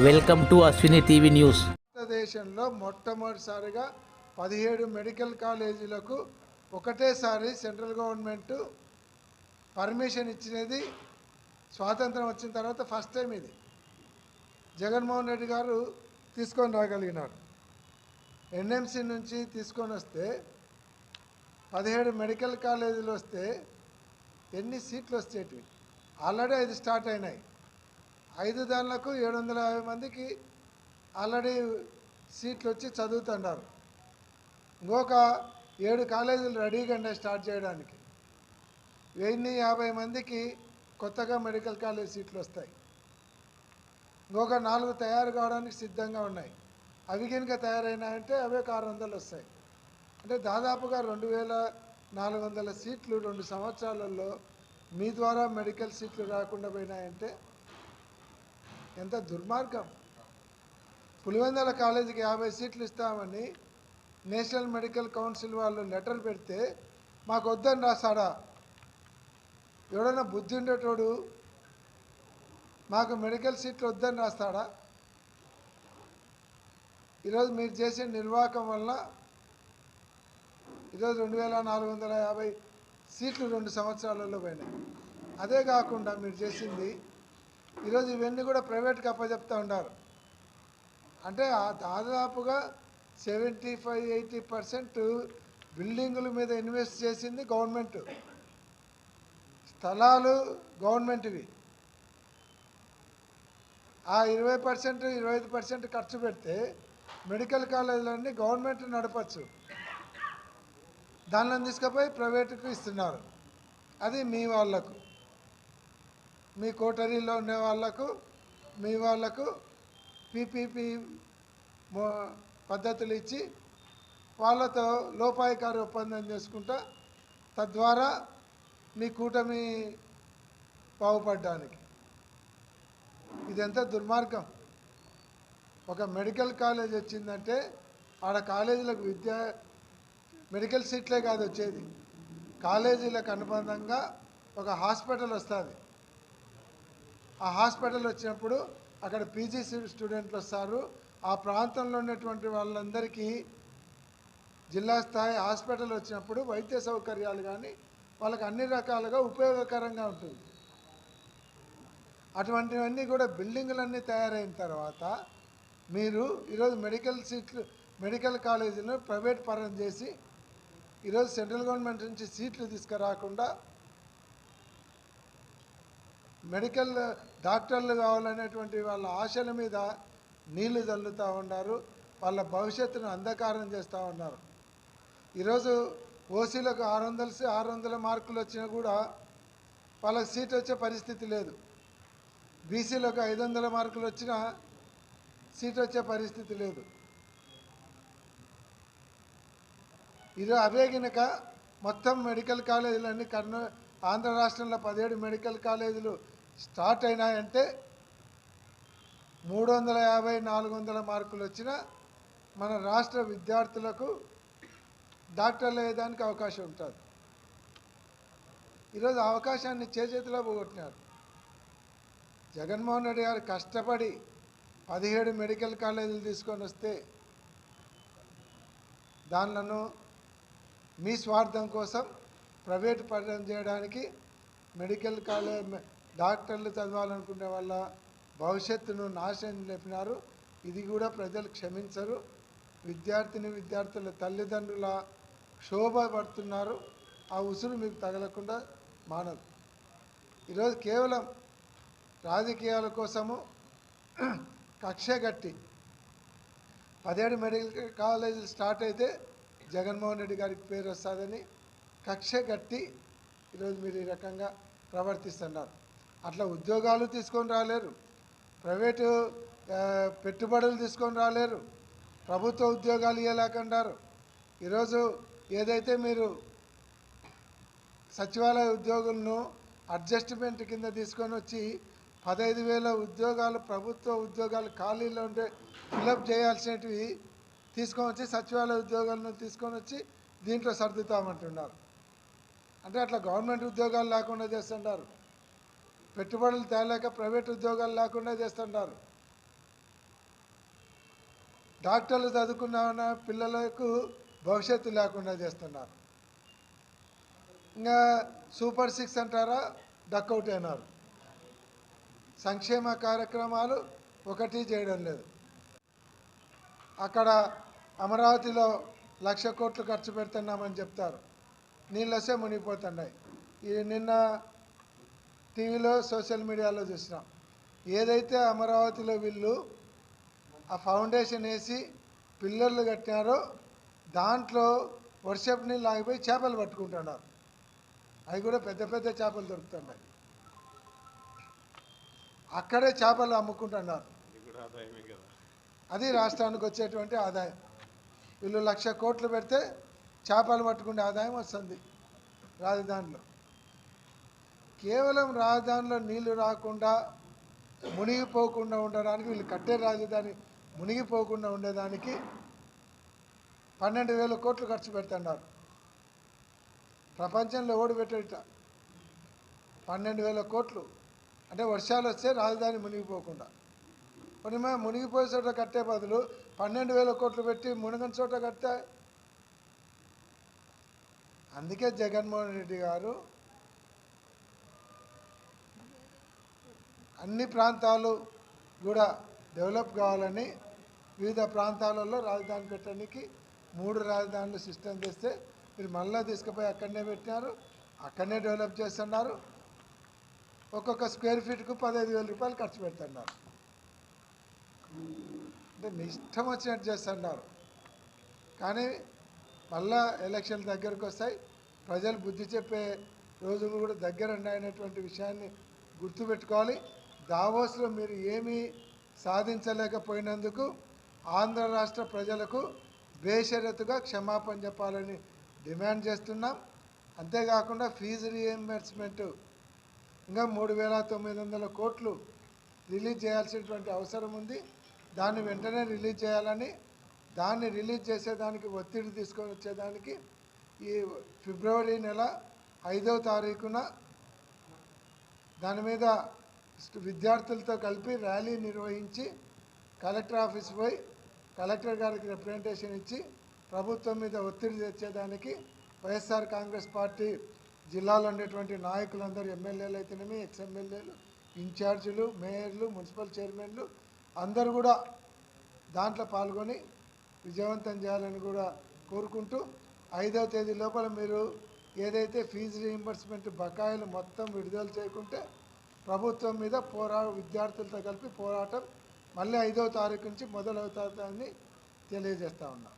Welcome to Ashwini TV news. భారతదేశంలో మొట్టమొదటిసారిగా 17 medical కాలేజీలకు ఒకటేసారి సెంట్రల్ గవర్నమెంట్ పర్మిషన్ ఇచ్చినది స్వాతంత్రం వచ్చిన తర్వాత ఫస్ట్ టైం. ఇది జగన్మోహన్ రెడ్డి గారు తీసుకొని రాగలిగినారు. ఎన్ఎంసి నుంచి తీసుకొని వస్తే 17 మెడికల్ కాలేజీలు వస్తే ఎన్ని సీట్లు వచ్చేటివి? ఆల్రెడీ 5 స్టార్ట్ అయినాయి. 5 దానిలకు 750 మందికి ఆల్రెడీ సీట్లు వచ్చి చదువుతున్నారు. ఇంకొక 7 కాలేజీలు రెడీగా ఉన్నాయి స్టార్ట్ చేయడానికి. 1050 మందికి కొత్తగా మెడికల్ కాలేజ్ సీట్లు వస్తాయి. ఇంకొక 4 తయారు కావడానికి సిద్ధంగా ఉన్నాయి. అవి కనుక తయారైనాయంటే అవే 600 వస్తాయి. అంటే దాదాపుగా 2400 సీట్లు 2 సంవత్సరాలలో మీ ద్వారా మెడికల్ సీట్లు రాకుండా పోయినాయంటే ఎంత దుర్మార్గం. పులివెందుల కాలేజీకి 50 సీట్లు ఇస్తామని నేషనల్ మెడికల్ కౌన్సిల్ వాళ్ళు లెటర్ పెడితే మాకు వద్దని రాస్తాడా? ఎవడన్నా బుద్ధి ఉండేటోడు మాకు మెడికల్ సీట్లు వద్దని రాస్తాడా? ఈరోజు మీరు చేసే నిర్వాహకం వల్ల ఈరోజు 2450 సీట్లు 2 సంవత్సరాలలో పోయినాయి. అదే కాకుండా మీరు చేసింది ఈరోజు ఇవన్నీ కూడా ప్రైవేట్కి అప్పచెప్తూ ఉన్నారు. అంటే దాదాపుగా 75-80% బిల్డింగుల మీద ఇన్వెస్ట్ చేసింది గవర్నమెంట్. స్థలాలు గవర్నమెంట్వి. ఆ 20% 25% ఖర్చు పెడితే మెడికల్ కాలేజీలన్నీ గవర్నమెంట్ నడపచ్చు. దానిలో తీసుకుపోయి ప్రైవేటుకు ఇస్తున్నారు. అది మీ వాళ్లకు, మీ కోటరీలో ఉండే వాళ్లకు, మీ వాళ్లకు పీపీపీ పద్ధతులు ఇచ్చి వాళ్ళతో లోపాయికారి ఒప్పందం చేసుకుంటా తద్వారా మీ కూటమి బాగుపడడానికి. ఇదెంత దుర్మార్గం. ఒక మెడికల్ కాలేజ్ వచ్చిందంటే ఆడ కాలేజీలకు మెడికల్ సీట్లే కాదు వచ్చేది, కాలేజీలకు అనుబంధంగా ఒక హాస్పిటల్ వస్తుంది. ఆ హాస్పిటల్ వచ్చినప్పుడు అక్కడ పీజీ స్టూడెంట్లు వస్తారు. ఆ ప్రాంతంలో ఉన్నటువంటి వాళ్ళందరికీ జిల్లా స్థాయి హాస్పిటల్ వచ్చినప్పుడు వైద్య సౌకర్యాలు కానీ వాళ్ళకి అన్ని రకాలుగా ఉపయోగకరంగా ఉంటుంది. అటువంటివన్నీ కూడా బిల్డింగులన్నీ తయారైన తర్వాత మీరు ఈరోజు మెడికల్ కాలేజీలను ప్రైవేట్ పరం చేసి ఈరోజు సెంట్రల్ గవర్నమెంట్ నుంచి సీట్లు తీసుకురాకుండా మెడికల్ డాక్టర్లు కావాలనేటువంటి వాళ్ళ ఆశల మీద నీళ్లు చల్లుతూ ఉన్నారు. వాళ్ళ భవిష్యత్తును అంధకారం చేస్తూ ఉన్నారు. ఈరోజు ఓసీలకు 600 మార్కులు వచ్చినా కూడా వాళ్ళకి సీట్ వచ్చే పరిస్థితి లేదు. బీసీలకు 500 మార్కులు వచ్చినా సీట్ వచ్చే పరిస్థితి లేదు. ఇది అవే కనుక మొత్తం మెడికల్ కాలేజీలన్నీ ఆంధ్ర రాష్ట్రంలో 17 మెడికల్ కాలేజీలు స్టార్ట్ అయినాయంటే 350-400 మార్కులు వచ్చిన మన రాష్ట్ర విద్యార్థులకు డాక్టర్లు అయ్యేదానికి అవకాశం ఉంటుంది. ఈరోజు అవకాశాన్ని చేతిలో పోగొట్టినారు. జగన్మోహన్ రెడ్డి గారు కష్టపడి 17 మెడికల్ కాలేజీలు తీసుకొని వస్తే దానిలను మీ స్వార్థం కోసం ప్రైవేటు పరం చేయడానికి మెడికల్ కాలేజ్ డాక్టర్లు చదవాలనుకునే వాళ్ళ భవిష్యత్తును నాశనం లేపినారు. ఇది కూడా ప్రజలు క్షమించరు. విద్యార్థుల తల్లిదండ్రుల క్షోభ పడుతున్నారు. ఆ ఉసురు మీకు తగలకుండా మానదు. ఈరోజు కేవలం రాజకీయాల కోసము కక్ష కట్టి 17 మెడికల్ కాలేజీలు స్టార్ట్ అయితే జగన్మోహన్ రెడ్డి గారికి పేరు వస్తుందని కక్ష కట్టి ఈరోజు మీరు ఈ రకంగా ప్రవర్తిస్తున్నారు. అట్లా ఉద్యోగాలు తీసుకొని రాలేరు, ప్రైవేటు పెట్టుబడులు తీసుకొని రాలేరు, ప్రభుత్వ ఉద్యోగాలు ఇవ్వలేకుంటారు. ఈరోజు ఏదైతే మీరు సచివాలయ ఉద్యోగులను అడ్జస్ట్మెంట్ కింద తీసుకొని వచ్చి 15,000 ఉద్యోగాలు ప్రభుత్వ ఉద్యోగాలు ఖాళీలో ఉంటే ఫిలప్ చేయాల్సినవి తీసుకొని వచ్చి సచివాలయ ఉద్యోగాలను తీసుకొని వచ్చి దీంట్లో సర్దుతామంటున్నారు. అంటే అట్లా గవర్నమెంట్ ఉద్యోగాలు లేకుండా చేస్తుంటారు, పెట్టుబడులు తేలేక ప్రైవేట్ ఉద్యోగాలు లేకుండా చేస్తుంటారు. డాక్టర్లు చదువుకున్న పిల్లలకు భవిష్యత్తు లేకుండా చేస్తున్నారు. ఇంకా సూపర్ 6 అంటారా, డక్అవుట్ అయినారు. సంక్షేమ కార్యక్రమాలు ఒకటి చేయడం లేదు. అక్కడ అమరావతిలో 1,00,000 కోట్లు ఖర్చు పెడుతున్నామని చెప్తారు, నీళ్ళు వస్తే మునిగిపోతున్నాయి. నిన్న టీవీలో సోషల్ మీడియాలో చూసినాం. ఏదైతే అమరావతిలో వీళ్ళు ఆ ఫౌండేషన్ వేసి పిల్లర్లు కట్టినారో దాంట్లో వర్షపు నీళ్ళు ఆగిపోయి చేపలు పట్టుకుంటున్నారు. అవి కూడా పెద్ద పెద్ద చేపలు దొరుకుతున్నాయి. అక్కడే చేపలు అమ్ముకుంటున్నారు. అది రాష్ట్రానికి వచ్చేటువంటి ఆదాయం. వీళ్ళు 1,00,000 కోట్లు పెడితే చేపలు పట్టుకునే ఆదాయం వస్తుంది రాజధానిలో. కేవలం రాజధానిలో నీళ్లు రాకుండా మునిగిపోకుండా ఉండడానికి, వీళ్ళు కట్టే రాజధాని మునిగిపోకుండా ఉండేదానికి 12,000 కోట్లు ఖర్చు పెడుతున్నారు. ప్రపంచంలో ఎవడు పెట్టేట 12,000 కోట్లు అంటే వర్షాలు వస్తే రాజధాని మునిగిపోకుండా. కొన్ని మునిగిపోయే చోట కట్టే బదులు 12,000 కోట్లు పెట్టి మునిగని చోట కట్టే. అందుకే జగన్మోహన్ రెడ్డి గారు అన్ని ప్రాంతాలు కూడా డెవలప్ కావాలని వివిధ ప్రాంతాలలో రాజధాని పెట్టడానికి 3 రాజధానులు సిస్టమ్ చేస్తే మీరు మళ్ళీ తీసుకుపోయి అక్కడనే పెట్టినారు, అక్కడనే డెవలప్ చేస్తున్నారు. ఒక్కొక్క స్క్వేర్ ఫీట్కు 15,000 రూపాయలు ఖర్చు పెడుతున్నారు. అంటే మీ ఇష్టం వచ్చినట్టు చేస్తున్నారు. కానీ మళ్ళా ఎలక్షన్లు దగ్గరకు వస్తాయి, ప్రజలు బుద్ధి చెప్పే రోజులు కూడా దగ్గర ఉన్నాయనేటువంటి విషయాన్ని గుర్తుపెట్టుకోవాలి. దావోస్లో మీరు ఏమీ సాధించలేకపోయినందుకు ఆంధ్ర రాష్ట్ర ప్రజలకు బేషరతుగా క్షమాపణ చెప్పాలని డిమాండ్ చేస్తున్నాం. అంతేకాకుండా ఫీజు రీఎంబర్స్మెంట్ ఇంకా 3,900 కోట్లు రిలీజ్ చేయాల్సినటువంటి అవసరం ఉంది. దాన్ని వెంటనే రిలీజ్ చేయాలని, దాన్ని రిలీజ్ చేసేదానికి ఒత్తిడి తీసుకొని వచ్చేదానికి ఈ ఫిబ్రవరి నెల 5వ తారీఖున దాని మీద విద్యార్థులతో కలిపి ర్యాలీ నిర్వహించి కలెక్టర్ ఆఫీస్ పోయి కలెక్టర్ గారికి రిప్రజెంటేషన్ ఇచ్చి ప్రభుత్వం మీద ఒత్తిడి తెచ్చేదానికి వైఎస్ఆర్ కాంగ్రెస్ పార్టీ జిల్లాలో ఉండేటువంటి నాయకులందరూ, ఎమ్మెల్యేలు అయితేనేమి, ఎక్స్ఎమ్మెల్యేలు, ఇన్ఛార్జీలు, మేయర్లు, మున్సిపల్ చైర్మన్లు అందరూ కూడా దాంట్లో పాల్గొని విజయవంతం చేయాలని కూడా కోరుకుంటూ 5వ తేదీ లోపల మీరు ఏదైతే ఫీజు రీయింబర్స్మెంట్ బకాయిలు మొత్తం విడుదల చేయకుంటే ప్రభుత్వం మీద విద్యార్థులతో కలిపి పోరాటం మళ్ళీ 5వ తారీఖు నుంచి మొదలవుతుందని తెలియజేస్తా ఉన్నాం.